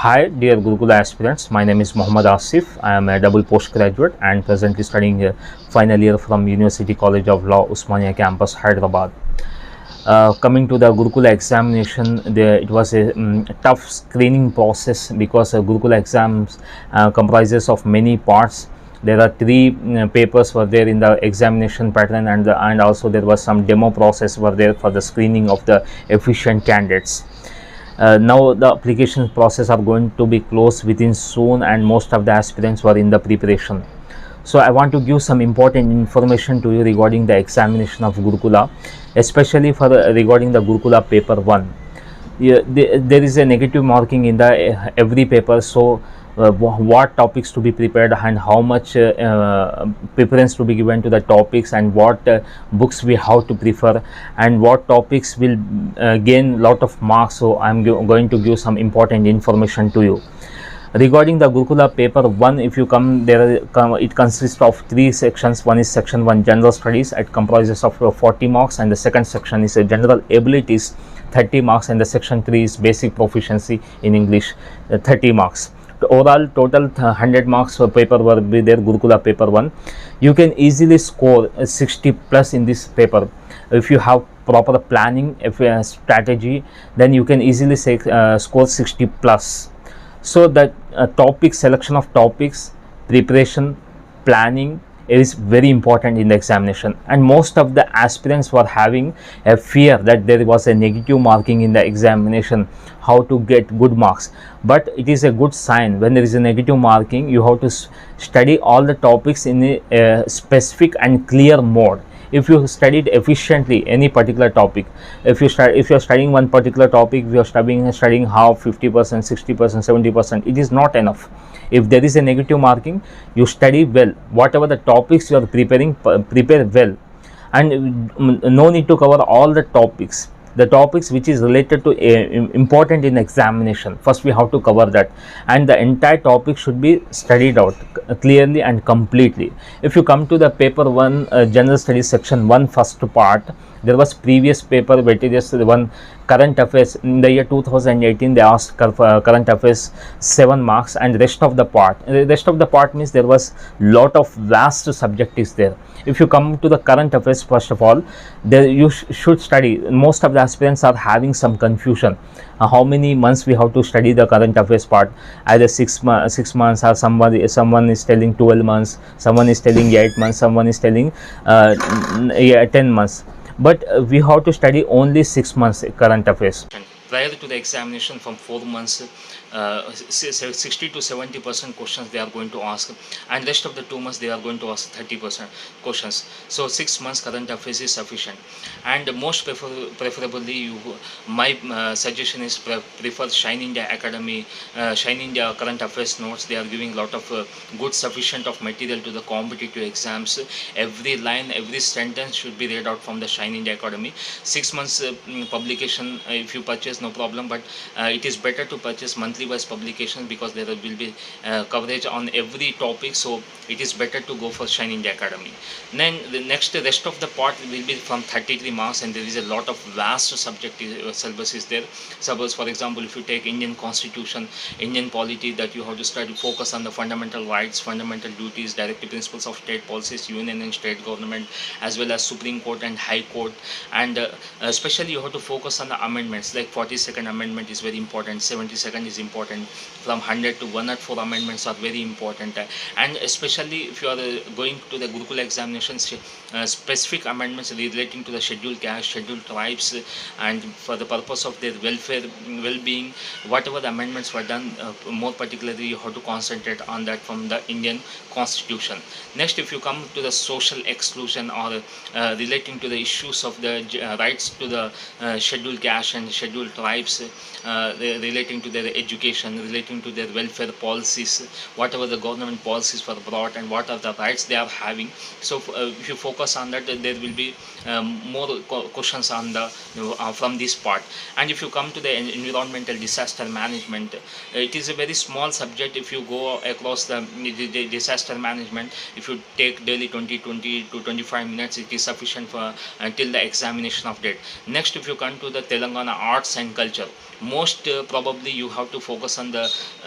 Hi dear Gurukul aspirants, my name is Muhammad Asif. I am a double postgraduate and presently studying final year from University College of Law, Usmania campus, Hyderabad. Coming to the Gurukul examination, it was a tough screening process because Gurukul exams comprises of many parts. There are three papers were there in the examination pattern, and also there was some demo process were there for the screening of the efficient candidates. Now the application process are going to be closed within soon, and most of the aspirants were in the preparation. So I want to give some important information to you regarding the examination of Gurukula, especially for regarding the Gurukula paper 1. There is a negative marking in the every paper, so what topics to be prepared and how much preference to be given to the topics, and what books we have to prefer, and what topics will gain lot of marks. So I am going to give some important information to you regarding the Gurukula paper 1. If you come there, it consists of three sections. One is section 1 general studies, it comprises of 40 marks, and the second section is general abilities, 30 marks, and the section 3 is basic proficiency in English, 30 marks. The overall total 100 marks for paper will be there. Gurukula paper 1, you can easily score 60 plus in this paper if you have proper planning, if you have strategy, then you can easily say score 60 plus. So that topic selection of topics, preparation, planning is very important in the examination, and most of the aspirants were having a fear that there was a negative marking in the examination, how to get good marks. But it is a good sign when there is a negative marking. You have to study all the topics in a specific and clear mode. If you studied efficiently any particular topic, if you are studying one particular topic, if you are studying half, 50%, 60%, 70%, it is not enough. If there is a negative marking, you study well. Whatever the topics you are preparing, prepare well, and no need to cover all the topics. The topics which is related to important in examination, first we have to cover that, and the entire topic should be studied out clearly and completely. If you come to the paper 1 general studies section 1 first part, there was previous paper weightages 1 current affairs. In the year 2018 they asked current affairs 7 marks, and rest of the part means there was lot of vast subject is there. If you come to the current affairs, first of all, there you should study. Most of the aspirants are having some confusion, how many months we have to study the current affairs part, either 6 months, or someone is telling 12 months, someone is telling 8 months, someone is telling 10 months. But we have to study only 6 months current affairs. Prior to the examination, from 4 months, 60 to 70% questions they are going to ask, and rest of the 2 months they are going to ask 30% questions. So 6 months current affairs is sufficient, and most preferably my suggestion is prefer Shine India Academy, Shine India current affairs notes. They are giving lot of good sufficient of material to the competitive exams. Every line, every sentence should be read out from the Shine India Academy. 6 months publication, if you purchase, no problem, but it is better to purchase monthly wise publications, because there will be coverage on every topic. So it is better to go for Shine India Academy. Then the rest of the part will be from 33 marks, and there is a lot of vast subject syllabus is there. Suppose, for example, if you take Indian Constitution, Indian polity, that you have to study, focus on the fundamental rights, fundamental duties, directive principles of state policies, union and state government, as well as Supreme Court and High Court, and especially you have to focus on the amendments, like 42nd amendment is very important, 72nd is important, from 100 to 104 amendments are very important, and especially if you are going to the Gurukul examinations, specific amendments relating to the scheduled caste, scheduled tribes, and for the purpose of their welfare, well-being, whatever the amendments were done, more particularly you have to concentrate on that from the Indian Constitution. Next, if you come to the social exclusion, or relating to the issues of the rights to the scheduled caste and scheduled tribes, relating to their education, relating to their welfare policies, whatever the government policies were brought, and what are the rights they are having. So if you focus on that, there will be more questions on the from this part. And if you come to the environmental disaster management, it is a very small subject. If you go across the disaster management, if you take daily 20 to 25 minutes, it is sufficient for until the examination of date. Next, if you come to the Telangana arts and culture, most probably you have to focus on the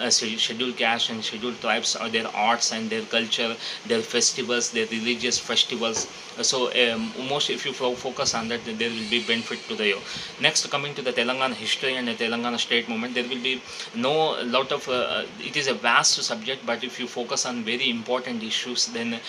scheduled caste and scheduled tribes, or their arts and their culture, their festivals, their religious festivals. So most if you focus on that, there will be benefit to the you. Next, coming to the Telangana history and the Telangana state movement, there will be no lot of it is a vast subject, but if you focus on very important issues, then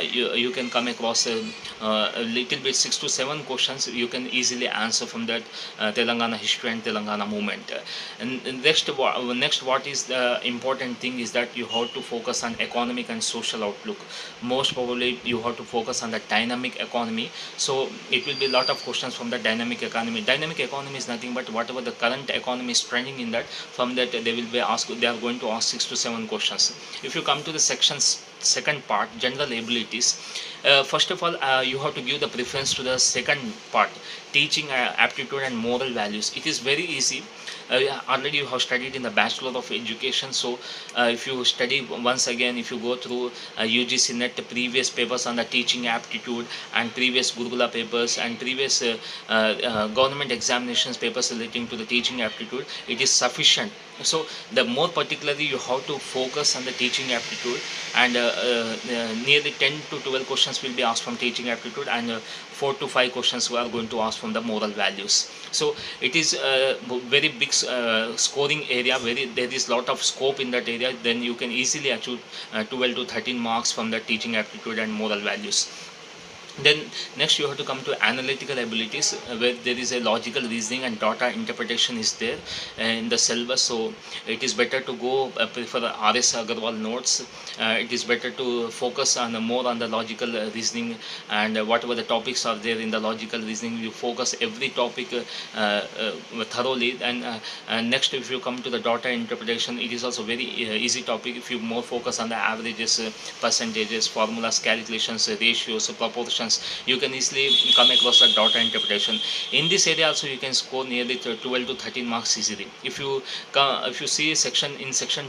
you can come across a little bit 6 to 7 questions you can easily answer from that Telangana history and Telangana movement. And next what is the important thing is that you have to focus on economic and social outlook. Most probably you have to focus on the dynamic economy. So it will be a lot of questions from the dynamic economy. Dynamic economy is nothing but whatever the current economy is trending in that, from that they are going to ask 6 to 7 questions. If you come to the second part, general abilities, first of all you have to give the preference to the second part, teaching aptitude and moral values. It is very easy. Already you have studied in the Bachelor of Education, so if you study once again, if you go through UGC net previous papers on the teaching aptitude and previous Gurukula papers and previous government examinations papers relating to the teaching aptitude, it is sufficient. So the more particularly you have to focus on the teaching aptitude, and nearly 10 to 12 questions will be asked from teaching aptitude, and 4 to 5 questions we are going to ask from the moral values. So it is a very big scoring area, very there is lot of scope in that area. Then you can easily achieve 12 to 13 marks from the teaching aptitude and moral values. Then next you have to come to analytical abilities, where there is a logical reasoning and data interpretation is there in the syllabus. So it is better to go prefer the RS Agarwal notes. It is better to focus on more on the logical reasoning, and whatever the topics are there in the logical reasoning, you focus every topic thoroughly. And next, if you come to the data interpretation, it is also very easy topic. If you more focus on the averages, percentages, formulas, calculations, ratios, proportions, you can easily come across the data interpretation. In this area also you can score nearly 12 to 13 marks easily. If you see section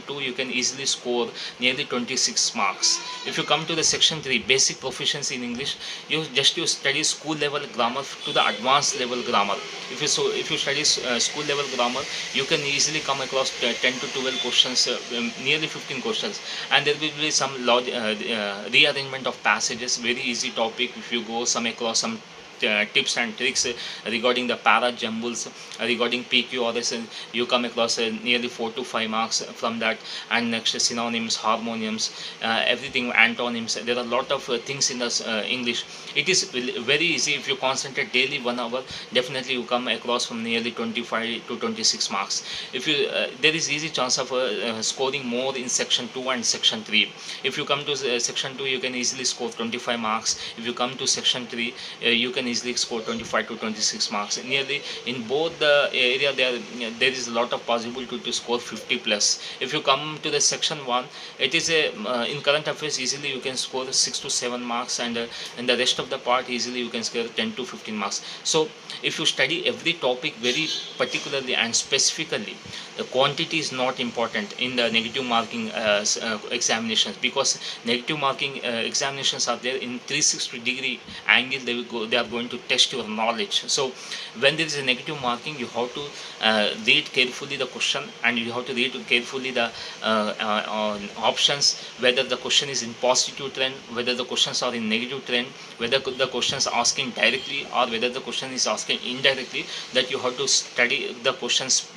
2, you can easily score nearly 26 marks. If you come to the section 3, basic proficiency in English, you study school level grammar to the advanced level grammar. If you study school level grammar, you can easily come across 10 to 12 questions, nearly 15 questions, and there will be some rearrangement of passages, very easy topic. If you go some across some tips and tricks regarding the para jumbles, regarding PQRS, you come across nearly 4 to 5 marks from that. And next, synonyms, harmoniums, everything, antonyms. There are a lot of things in this English. It is very easy. If you concentrate daily 1 hour, definitely you come across from nearly 25 to 26 marks. If you there is easy chance of scoring more in section 2 and section 3. If you come to section 2, you can easily score 25 marks. If you come to section 3, you can easily score 25 to 26 marks. Nearly in both the area there is a lot of possibility to score 50 plus. If you come to the section 1, it is a in current affairs, easily you can score 6 to 7 marks, and in the rest of the part easily you can score 10 to 15 marks. So if you study every topic very particularly and specifically, the quantity is not important in the negative marking examinations, because negative marking examinations are there in 360-degree angle. They are going to test your knowledge. So when there is a negative marking, you have to read carefully the question, and you have to read carefully the options, whether the question is in positive trend, whether the questions are in negative trend, whether the questions are asking directly or whether the question is asking indirectly. That you have to study the questions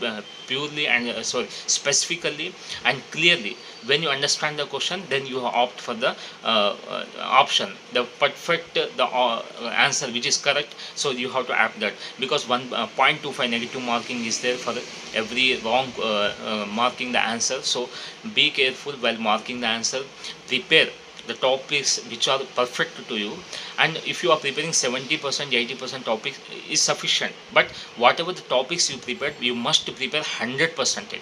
purely and specifically and clearly. When you understand the question, then you opt for the option, the perfect the answer which is correct. So you have to opt that, because 1.25 negative marking is there for every wrong marking the answer. So be careful while marking the answer. Prepare the topics which are perfect to you, and if you are preparing 70%, 80% topics is sufficient. But whatever the topics you prepared, you must prepare 100%.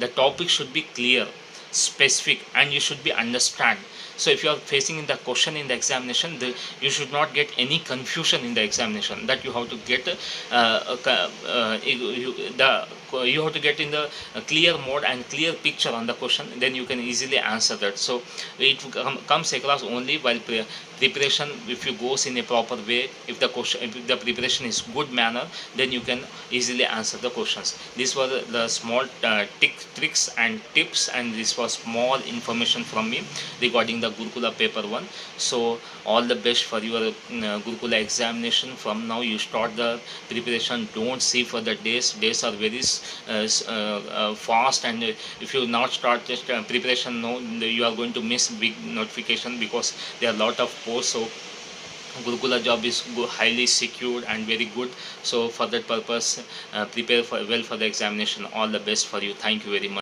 The topic should be clear, specific, and you should be understand. So if you are facing in the question in the examination, you should not get any confusion in the examination, that you have to get the you have to get in the clear mode and clear picture on the question, then you can easily answer that. So it comes across only while preparation. If you goes in a proper way, if the question, if the preparation is good manner, then you can easily answer the questions. These were the small tricks and tips, and this was small information from me regarding the Gurukula paper 1. So all the best for your Gurukula examination. From now you start the preparation. Don't see for the days are very fast, and if you not start just preparation, no, you are going to miss big notification, because there are a lot of posts. So Gurukula job is highly secured and very good. So for that purpose, prepare for well for the examination. All the best for you. Thank you very much.